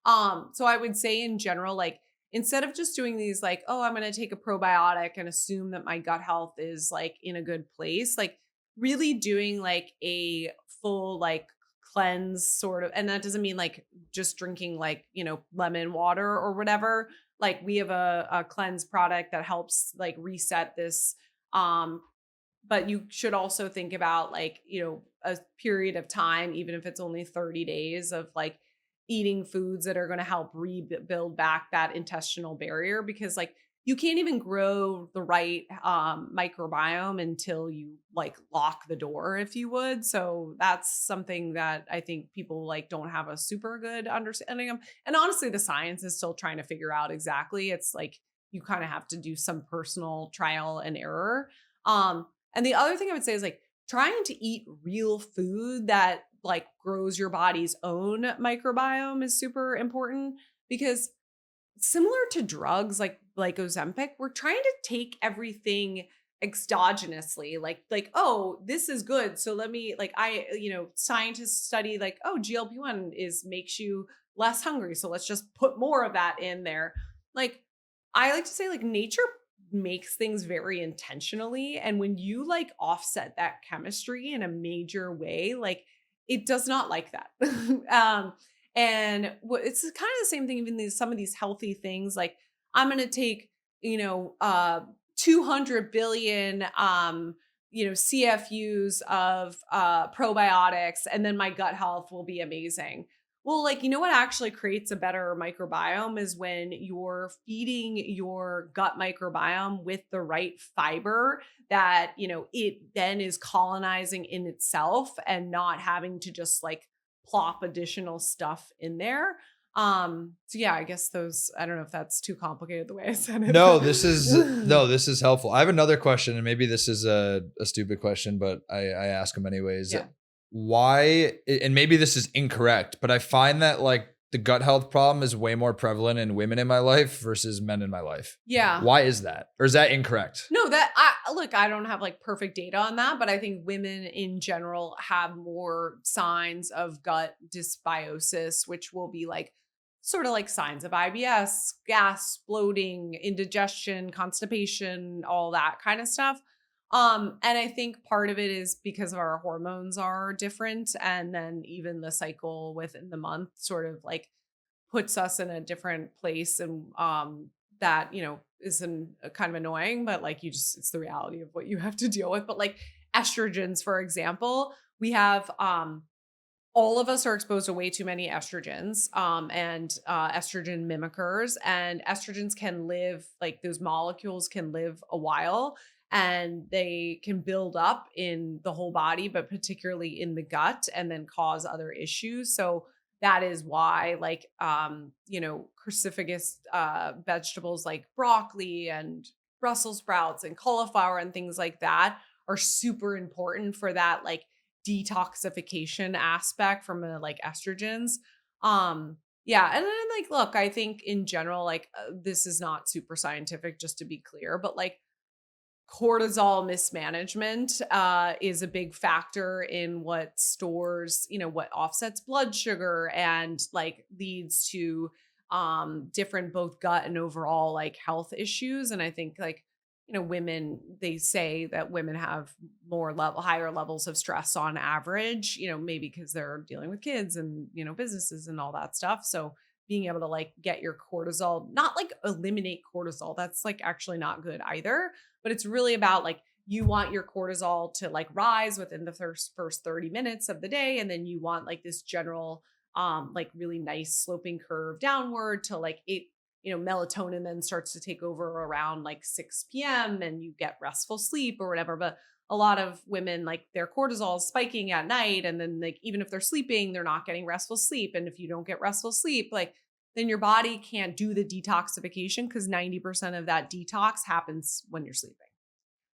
So I would say in general, like instead of just doing these like, oh, I'm going to take a probiotic and assume that my gut health is like in a good place, like really doing like a full like cleanse sort of, and that doesn't mean like just drinking like, lemon water or whatever. Like we have a cleanse product that helps like reset this. But you should also think about like, a period of time, even if it's only 30 days of like eating foods that are going to help rebuild back that intestinal barrier, because like you can't even grow the right microbiome until you like lock the door, if you would. So that's something that I think people like don't have a super good understanding of. And honestly, the science is still trying to figure out exactly. It's like you kind of have to do some personal trial and error. And the other thing I would say is like trying to eat real food that like grows your body's own microbiome is super important, because similar to drugs like Ozempic, we're trying to take everything exogenously, like, oh, this is good. So let me scientists study like, oh, GLP-1 makes you less hungry. So let's just put more of that in there. Like I like to say like nature makes things very intentionally. And when you like offset that chemistry in a major way, like it does not like that. And it's kind of the same thing, even some of these healthy things, like I'm going to take, 200 billion, CFUs of probiotics, and then my gut health will be amazing. Well, like, what actually creates a better microbiome is when you're feeding your gut microbiome with the right fiber that, it then is colonizing in itself and not having to just like plop additional stuff in there. So yeah, I guess those, I don't know if that's too complicated the way I said it. No, but- this is helpful. I have another question, and maybe this is a stupid question, but I ask them anyways. Yeah. Why, and maybe this is incorrect, but I find that like the gut health problem is way more prevalent in women in my life versus men in my life. Yeah. Why is that? Or is that incorrect? No, look, I don't have like perfect data on that, but I think women in general have more signs of gut dysbiosis, which will be like sort of like signs of IBS, gas, bloating, indigestion, constipation, all that kind of stuff. And I think part of it is because our hormones are different. And then even the cycle within the month sort of like puts us in a different place. And that, is kind of annoying, but like it's the reality of what you have to deal with. But like estrogens, for example, we have all of us are exposed to way too many estrogens and estrogen mimickers, and estrogens can live, like those molecules can live a while, and they can build up in the whole body, but particularly in the gut, and then cause other issues. So that is why like cruciferous vegetables like broccoli and Brussels sprouts and cauliflower and things like that are super important for that like detoxification aspect from like estrogens. Yeah, and then like look, I think in general like this is not super scientific, just to be clear, but like cortisol mismanagement is a big factor in what stores, what offsets blood sugar and like leads to different both gut and overall like health issues. And I think like women, they say that women have higher levels of stress on average, maybe because they're dealing with kids and businesses and all that stuff. So being able to like get your cortisol, not like eliminate cortisol, that's like actually not good either, but it's really about like you want your cortisol to like rise within the first 30 minutes of the day, and then you want like this general like really nice sloping curve downward to like melatonin then starts to take over around like 6 p.m. and you get restful sleep or whatever. But a lot of women, like their cortisol is spiking at night, and then like even if they're sleeping, they're not getting restful sleep. And if you don't get restful sleep, like then your body can't do the detoxification, because 90% of that detox happens when you're sleeping.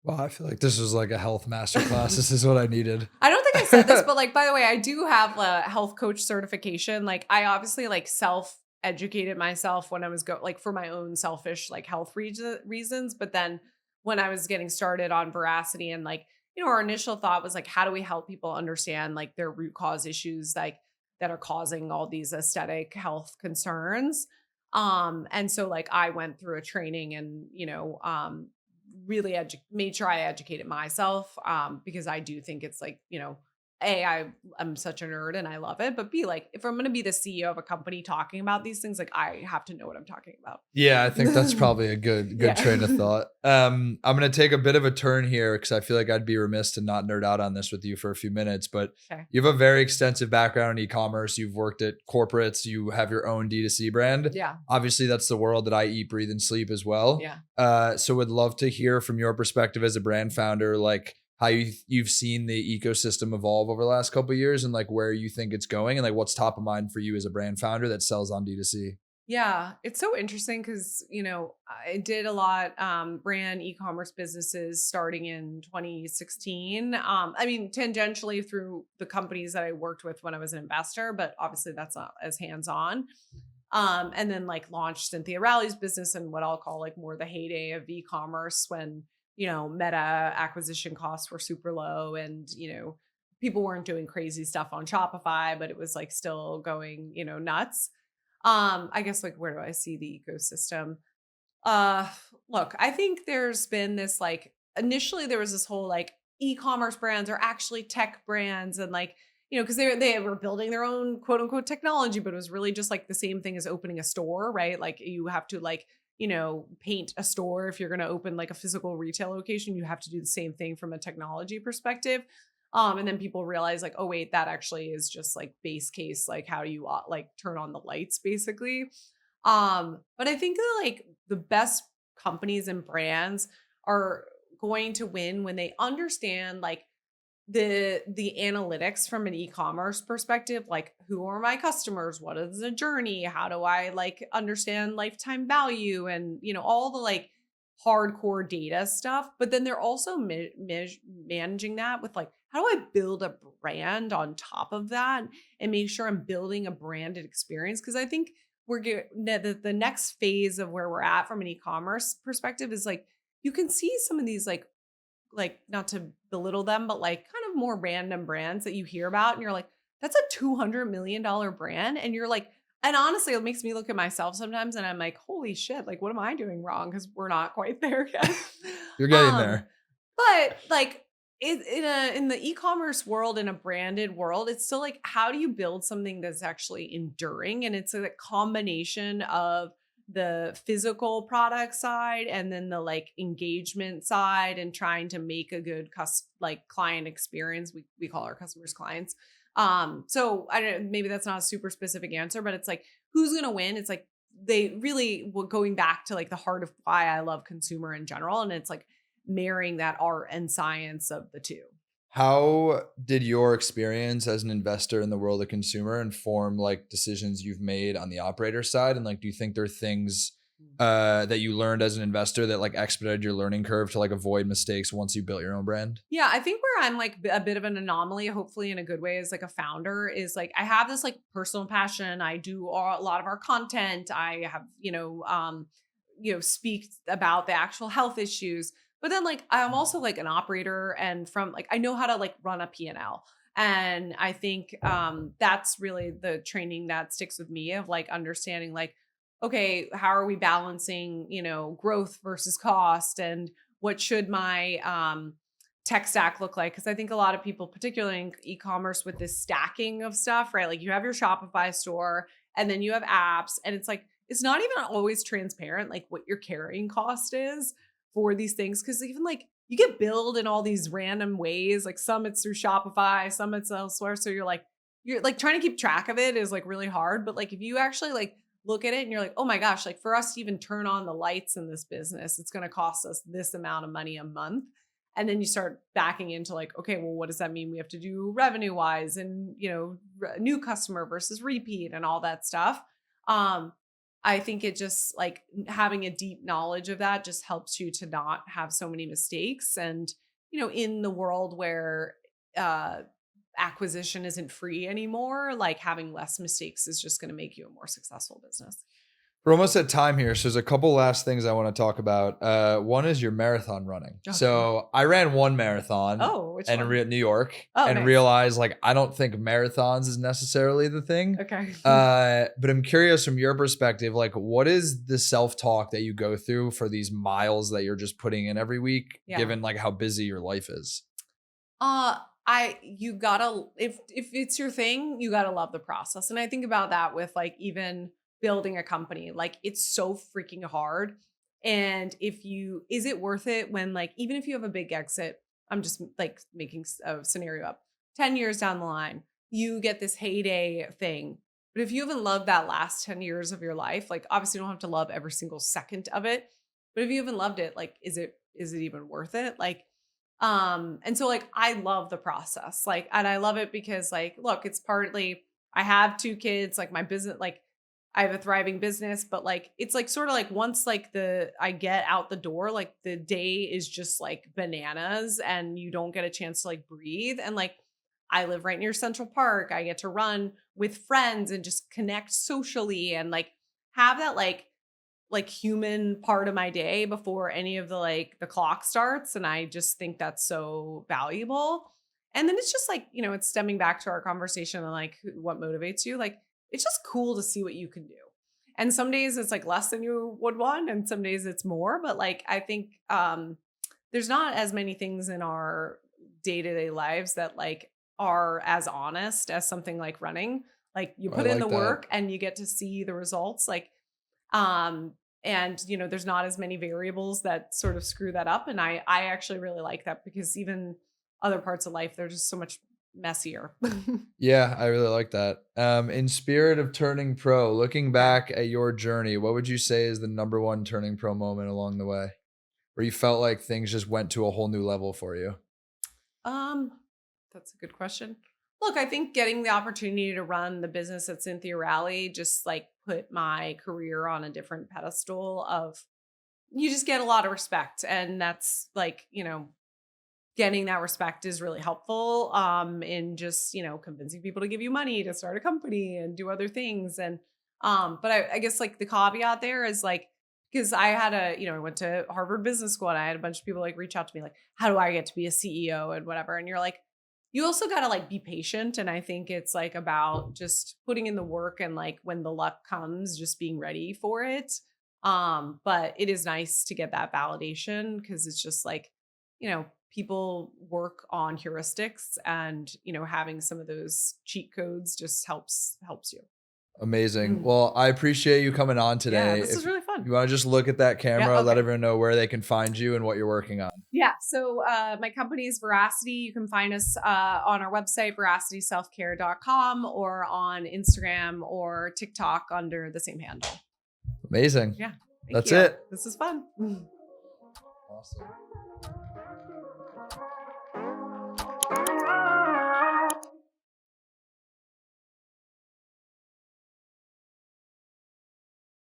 Well, I feel like this was like a health masterclass. This is what I needed. I don't think I said this, but like, by the way, I do have a health coach certification. Like I obviously like self-educated myself when I was like for my own selfish like health reasons. But then when I was getting started on Veracity, and like, our initial thought was like, how do we help people understand like their root cause issues, like that are causing all these aesthetic health concerns. And so like I went through a training and, really made sure I educated myself because I do think it's like, I'm such a nerd and I love it, but B, like if I'm going to be the CEO of a company talking about these things, like I have to know what I'm talking about. Yeah, I think that's probably a good train of thought. I'm going to take a bit of a turn here because I feel like I'd be remiss to not nerd out on this with you for a few minutes, but you have a very extensive background in e-commerce. You've worked at corporates. You have your own D2C brand. Yeah. Obviously that's the world that I eat, breathe, and sleep as well. Yeah. So would love to hear from your perspective as a brand founder, like how you've seen the ecosystem evolve over the last couple of years, and like where you think it's going, and like what's top of mind for you as a brand founder that sells on D2C. Yeah, it's so interesting because, I did a lot, ran e-commerce businesses starting in 2016. I mean, tangentially through the companies that I worked with when I was an investor, but obviously that's not as hands-on. And then like launched Cynthia Rowley's business and what I'll call like more the heyday of e-commerce when, Meta acquisition costs were super low and, people weren't doing crazy stuff on Shopify, but it was like still going, nuts. I guess like where do I see the ecosystem? Look, I think there's been this like initially there was this whole like e-commerce brands are actually tech brands, and like, because they were building their own quote unquote technology, but it was really just like the same thing as opening a store, right? Like you have to like, paint a store. If you're going to open like a physical retail location, you have to do the same thing from a technology perspective. And then people realize like, oh wait, that actually is just like base case. Like how do you like turn on the lights basically? But I think that like the best companies and brands are going to win when they understand like the analytics from an e-commerce perspective, like who are my customers? What is the journey? How do I like understand lifetime value and, all the like hardcore data stuff. But then they're also managing that with like, how do I build a brand on top of that and make sure I'm building a branded experience? Because I think the next phase of where we're at from an e-commerce perspective is like, you can see some of these like not to belittle them, but like kind of more random brands that you hear about and you're like, that's a $200 million brand. And you're like, and honestly, it makes me look at myself sometimes and I'm like, holy shit, like what am I doing wrong? Because we're not quite there yet. You're getting there. But like in the e-commerce world, in a branded world, it's still like, how do you build something that's actually enduring? And it's a combination of the physical product side and then the like engagement side and trying to make a good client experience. We call our customers clients. So I don't, maybe that's not a super specific answer, but it's like, who's going to win? It's like, they really going back to like the heart of why I love consumer in general. And it's like marrying that art and science of the two. How did your experience as an investor in the world of consumer inform like decisions you've made on the operator side? And like, do you think there are things that you learned as an investor that like expedited your learning curve to like avoid mistakes once you built your own brand? Yeah, I think where I'm like a bit of an anomaly, hopefully in a good way, as like a founder, is like I have this like personal passion. I do a lot of our content. I have, speak about the actual health issues. But then like I'm also like an operator and from like I know how to like run a P&L. And I think that's really the training that sticks with me of like understanding like, okay, how are we balancing, growth versus cost and what should my tech stack look like? Because I think a lot of people, particularly in e-commerce with this stacking of stuff, right? Like you have your Shopify store and then you have apps and it's like, it's not even always transparent, like what your carrying cost is for these things. Cause even like you get billed in all these random ways, like some it's through Shopify, some it's elsewhere. So you're like trying to keep track of it is like really hard. But like if you actually like look at it and you're like, oh my gosh, like for us to even turn on the lights in this business, it's going to cost us this amount of money a month. And then you start backing into like, okay, well, what does that mean we have to do revenue wise and, new customer versus repeat and all that stuff. I think it just like having a deep knowledge of that just helps you to not have so many mistakes. And, in the world where acquisition isn't free anymore, like having less mistakes is just going to make you a more successful business. We're almost at time here. So there's a couple last things I want to talk about. One is your marathon running. Okay. So I ran one marathon in New York and realized like, I don't think marathons is necessarily the thing. Okay. But I'm curious from your perspective, like what is the self-talk that you go through for these miles that you're just putting in every week, given like how busy your life is? You gotta, if it's your thing, you gotta love the process. And I think about that with like even building a company, like it's so freaking hard. And is it worth it when like, even if you have a big exit, I'm just like making a scenario up 10 years down the line, you get this heyday thing. But if you haven't loved that last 10 years of your life, like obviously you don't have to love every single second of it. But if you haven't loved it, like, is it even worth it? Like, and so like, I love the process, like, and I love it because like, look, it's partly, I have 2 kids, like my business, like I have a thriving business, but like, it's like sort of like once like I get out the door, like the day is just like bananas and you don't get a chance to like breathe. And like, I live right near Central Park. I get to run with friends and just connect socially and like have that like human part of my day before any of the clock starts. And I just think that's so valuable. And then it's just like, it's stemming back to our conversation and like what motivates you. Like, it's just cool to see what you can do. And some days it's like less than you would want. And some days it's more, but like, I think, there's not as many things in our day-to-day lives that like are as honest as something like running. Like you put in the work and you get to see the results. Like, and there's not as many variables that sort of screw that up. And I actually really like that because even other parts of life, they're just so much messier. Yeah, I really like that. In spirit of turning pro, looking back at your journey, what would you say is the number one turning pro moment along the way where you felt like things just went to a whole new level for you? That's a good question. Look, I think getting the opportunity to run the business at Cynthia Rowley just like put my career on a different pedestal of you just get a lot of respect. And that's like, getting that respect is really helpful in just, convincing people to give you money to start a company and do other things. And but I guess like the caveat there is like, because I had I went to Harvard Business School and I had a bunch of people like reach out to me like, how do I get to be a CEO and whatever? And you're like, you also got to like be patient. And I think it's like about just putting in the work and like when the luck comes, just being ready for it. But it is nice to get that validation because it's just like, people work on heuristics and, having some of those cheat codes just helps you. Amazing. Mm. Well, I appreciate you coming on today. Yeah, this is really fun. You want to just look at that camera, Yeah, let okay. everyone know where they can find you and what you're working on. Yeah. So my company is Veracity. You can find us on our website, veracityselfcare.com, or on Instagram or TikTok under the same handle. Amazing. Yeah. That's you. it. This is fun. Awesome.